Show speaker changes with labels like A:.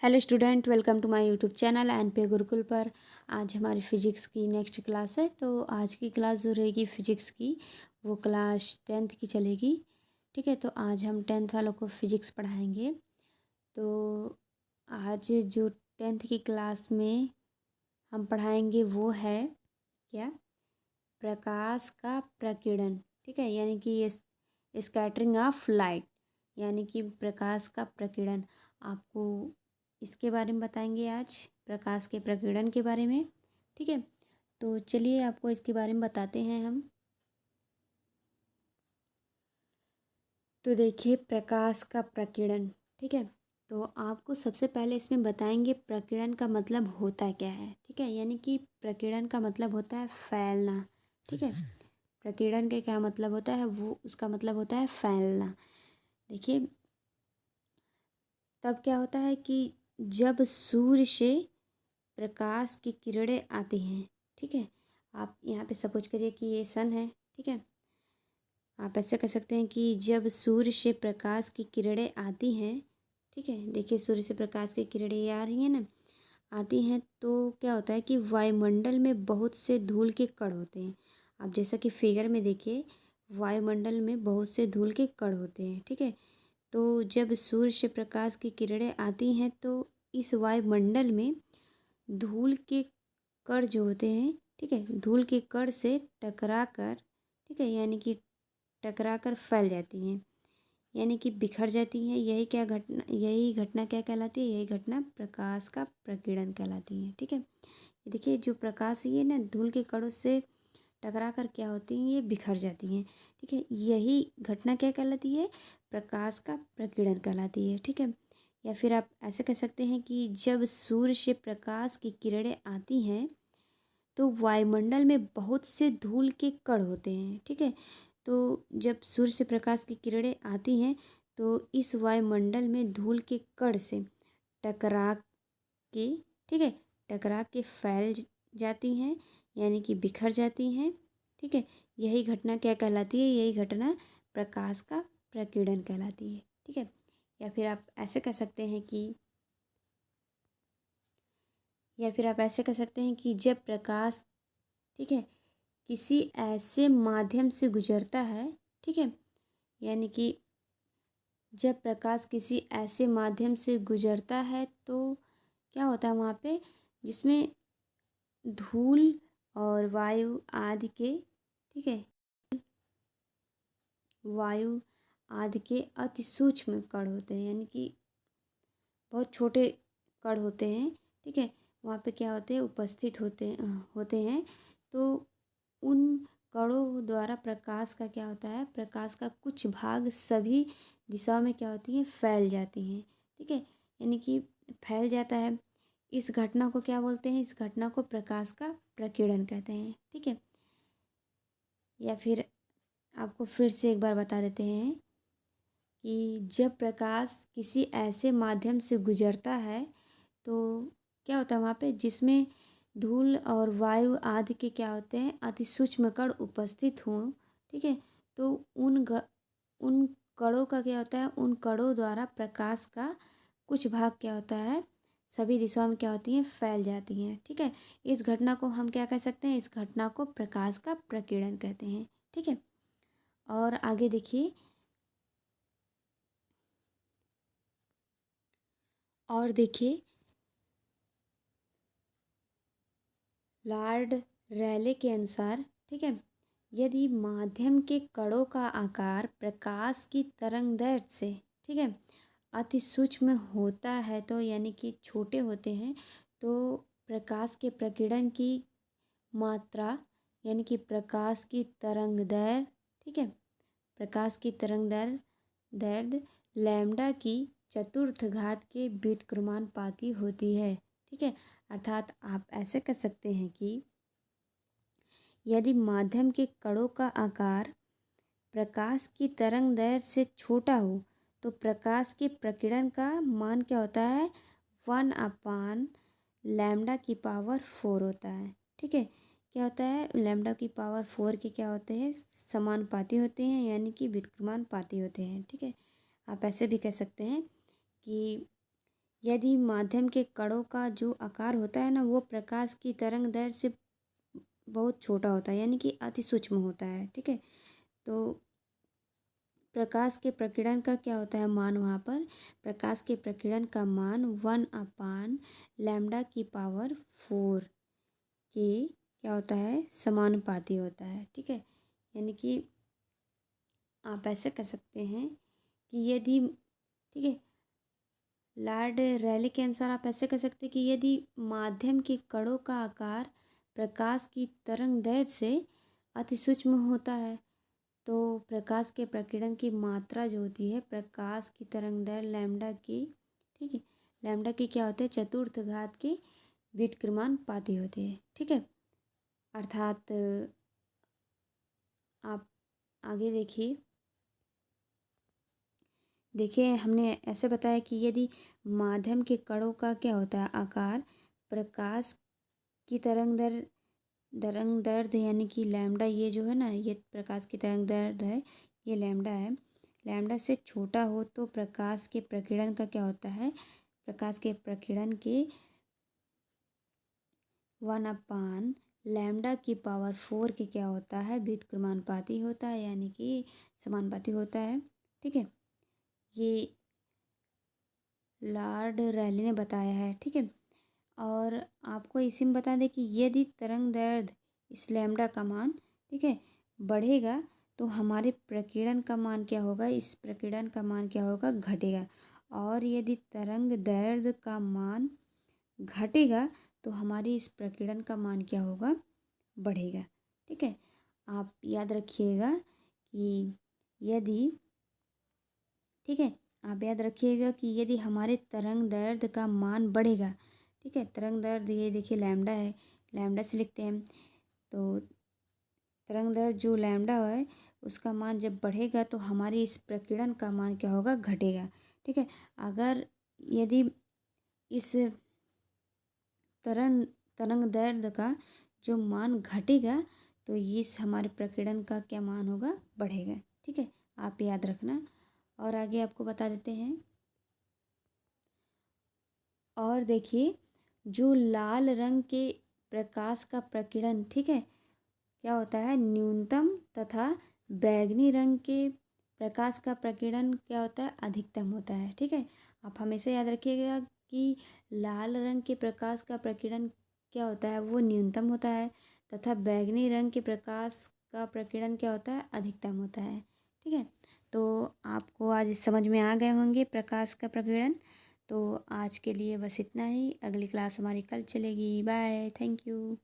A: Hello student, welcome to my YouTube channel NPA Gurukul पर। आज हमारी फ़िज़िक्स की नेक्स्ट क्लास है। तो आज की क्लास जो रहेगी फ़िज़िक्स की, वो क्लास 10th की चलेगी। ठीक है, तो आज हम 10th वालों को फ़िज़िक्स पढ़ाएंगे। तो आज जो 10th की क्लास में हम पढ़ाएंगे वो है क्या, प्रकाश का प्रकीर्णन। ठीक है, यानी कि ये स्कैटरिंग ऑफ लाइट, यानी कि प्रकाश का प्रकीर्णन। आपको इसके बारे में बताएंगे आज, प्रकाश के प्रकीर्णन के बारे में। ठीक है, तो चलिए आपको इसके बारे में बताते हैं हम। तो देखिए, प्रकाश का प्रकीर्णन। ठीक है, तो आपको सबसे पहले इसमें बताएंगे प्रकीर्णन का मतलब होता क्या है। ठीक है, यानी कि प्रकीर्णन का मतलब होता है फैलना। ठीक है, प्रकीर्णन का क्या मतलब होता है, वो उसका मतलब होता है फैलना। देखिए, तब क्या होता है कि जब सूर्य से प्रकाश की किरणें आती हैं। ठीक है, आप यहाँ पे सपोज करिए कि ये सन है। ठीक है, आप ऐसे कह सकते हैं कि जब सूर्य से प्रकाश की किरणें आती हैं। ठीक है, देखिए सूर्य से प्रकाश की किरणें ये आ रही हैं ना, आती हैं, तो क्या होता है कि वायुमंडल में बहुत से धूल के कण होते हैं। आप जैसा कि फिगर में देखिए, वायुमंडल में बहुत से धूल के कण होते हैं। ठीक है, तो जब सूर्य से प्रकाश की किरणें आती हैं तो इस वायुमंडल में धूल के कण जो होते हैं, ठीक है, धूल के कण से टकरा कर, ठीक है, यानी कि टकरा कर फैल जाती हैं, यानी कि बिखर जाती हैं। यही घटना क्या कहलाती है, यही घटना प्रकाश का प्रकीर्णन कहलाती है। ठीक है, ये देखिए जो प्रकाश ये ना धूल के कणों से टकरा कर क्या होती हैं, ये बिखर जाती हैं। ठीक है, यही घटना क्या कहलाती है, प्रकाश का प्रकीर्णन कहलाती है। ठीक है, या फिर आप ऐसे कह सकते हैं कि जब सूर्य से प्रकाश की किरणें आती हैं तो वायुमंडल में बहुत से धूल के कण होते हैं। ठीक है, तो जब सूर्य से प्रकाश की किरणें आती हैं तो इस वायुमंडल में धूल के कण से टकरा के, ठीक है, टकरा के फैल जाती हैं, यानी कि बिखर जाती हैं। ठीक है, यही घटना क्या कहलाती है, यही घटना प्रकाश का प्रकीर्णन कहलाती है। ठीक है, या फिर आप ऐसे कह सकते हैं कि जब प्रकाश, ठीक है, किसी ऐसे माध्यम से गुजरता है। ठीक है, यानी कि जब प्रकाश किसी ऐसे माध्यम से गुजरता है तो क्या होता है वहाँ पे, जिसमें धूल और वायु आदि के, ठीक है, वायु आदि के अति सूक्ष्म कण होते हैं, यानी कि बहुत छोटे कण होते हैं। ठीक है, वहाँ पे क्या होते हैं, उपस्थित होते हैं। तो उन कणों द्वारा प्रकाश का क्या होता है, प्रकाश का कुछ भाग सभी दिशाओं में क्या होती हैं, फैल जाती हैं। ठीक है, यानी कि फैल जाता है। इस घटना को क्या बोलते हैं, इस घटना को प्रकाश का प्रकीर्णन कहते हैं। ठीक है, या फिर आपको फिर से एक बार बता देते हैं कि जब प्रकाश किसी ऐसे माध्यम से गुजरता है तो क्या होता है वहाँ पे, जिसमें धूल और वायु आदि के क्या होते हैं, अति सूक्ष्म कण उपस्थित हों। ठीक है, तो उन कणों का क्या होता है, उन कणों द्वारा प्रकाश का कुछ भाग क्या होता है, सभी दिशाओं में क्या होती हैं, फैल जाती हैं। ठीक है, इस घटना को हम क्या कह सकते हैं, इस घटना को प्रकाश का प्रकीर्णन कहते हैं। ठीक है, और आगे देखिए, और देखिए, लॉर्ड रैले के अनुसार, ठीक है, यदि माध्यम के कणों का आकार प्रकाश की तरंगदैर्घ्य से, ठीक है, अति सूक्ष्म होता है, तो यानी कि छोटे होते हैं, तो प्रकाश के प्रकीर्णन की मात्रा, यानी कि प्रकाश की तरंगदैर्घ्य, ठीक है, प्रकाश की तरंगदैर्घ्य लैम्डा की चतुर्थ घात के व्युत्क्रमानुपाती होती है। ठीक है, अर्थात आप ऐसे कर सकते हैं कि यदि माध्यम के कणों का आकार प्रकाश की तरंगदैर्घ्य से छोटा हो तो प्रकाश के प्रकीर्णन का मान क्या होता है, 1/λ⁴ होता है। ठीक है, क्या होता है, λ⁴ के क्या होते हैं, समानुपाती होते हैं, यानी कि व्युत्क्रमानुपाती होते हैं। ठीक है, आप ऐसे भी कह सकते हैं कि यदि माध्यम के कणों का जो आकार होता है ना वो प्रकाश की तरंग दैर्ध्य से बहुत छोटा होता है, यानी कि अति सूक्ष्म होता है। ठीक है, तो प्रकाश के प्रकीर्णन का क्या होता है मान, वहाँ पर प्रकाश के प्रकीर्णन का मान 1/λ⁴ के क्या होता है, समानुपाती होता है। ठीक है, यानी कि आप ऐसे कह सकते हैं कि यदि, ठीक है, लॉर्ड रैले के अनुसार आप ऐसे कह सकते हैं कि यदि माध्यम के कणों का आकार प्रकाश की तरंग दैर्ध्य से अति सूक्ष्म होता है तो प्रकाश के प्रकीर्णन की मात्रा जो होती है प्रकाश की तरंग दैर्ध्य लैम्डा की, ठीक है, लैम्डा की क्या होते हैं, चतुर्थ घात के व्युत्क्रमानुपाती होती है। ठीक है, अर्थात आप आगे देखिए हमने ऐसे बताया कि यदि माध्यम के कणों का क्या होता है आकार प्रकाश की तरंग दैर्ध्य यानी कि लैम्डा, ये जो है ना, ये प्रकाश की तरंग दैर्ध्य है, ये लैम्डा है, लैम्डा से छोटा हो तो प्रकाश के प्रकीर्णन का क्या होता है, प्रकाश के प्रकीर्णन के 1/λ⁴ के क्या होता है, व्युत्क्रमानुपाती होता है, यानी कि समानुपाती होता है। ठीक है, ये लॉर्ड रैले ने बताया है। ठीक है, और आपको इसी में बता दें कि यदि तरंग दैर्ध्य इस लैम्डा का मान, ठीक है, बढ़ेगा तो हमारे प्रकीर्णन का मान क्या होगा, इस प्रकीर्णन का मान क्या होगा, घटेगा। और यदि तरंग दैर्ध्य का मान घटेगा तो हमारी इस प्रकीर्णन का मान क्या होगा, बढ़ेगा। ठीक है, आप याद रखिएगा कि यदि, ठीक है, आप याद रखिएगा कि यदि हमारे तरंग दैर्ध्य का मान बढ़ेगा, ठीक है, तरंग दैर्ध्य ये देखिए लैम्डा है, लैम्डा से लिखते हैं, तो तरंग दैर्ध्य जो लैम्डा है उसका मान जब बढ़ेगा तो हमारी इस प्रकीर्णन का मान क्या होगा, घटेगा। ठीक है, अगर यदि इस तरंग दैर्ध्य का जो मान घटेगा तो इस हमारे प्रकीर्णन का क्या मान होगा, बढ़ेगा। ठीक है, आप याद रखना। और आगे आपको बता देते हैं, और देखिए जो लाल रंग के प्रकाश का प्रकीर्णन, ठीक है, क्या होता है, न्यूनतम तथा बैंगनी रंग के प्रकाश का प्रकीर्णन क्या होता है, अधिकतम होता है। ठीक है, आप हमेशा याद रखिएगा कि लाल रंग के प्रकाश का प्रकीर्णन क्या होता है, वो न्यूनतम होता है तथा बैंगनी रंग के प्रकाश का प्रकीर्णन क्या होता है, अधिकतम होता है। ठीक है, तो आपको आज समझ में आ गए होंगे प्रकाश का प्रकीर्णन। तो आज के लिए बस इतना ही, अगली क्लास हमारी कल चलेगी। Bye, thank you.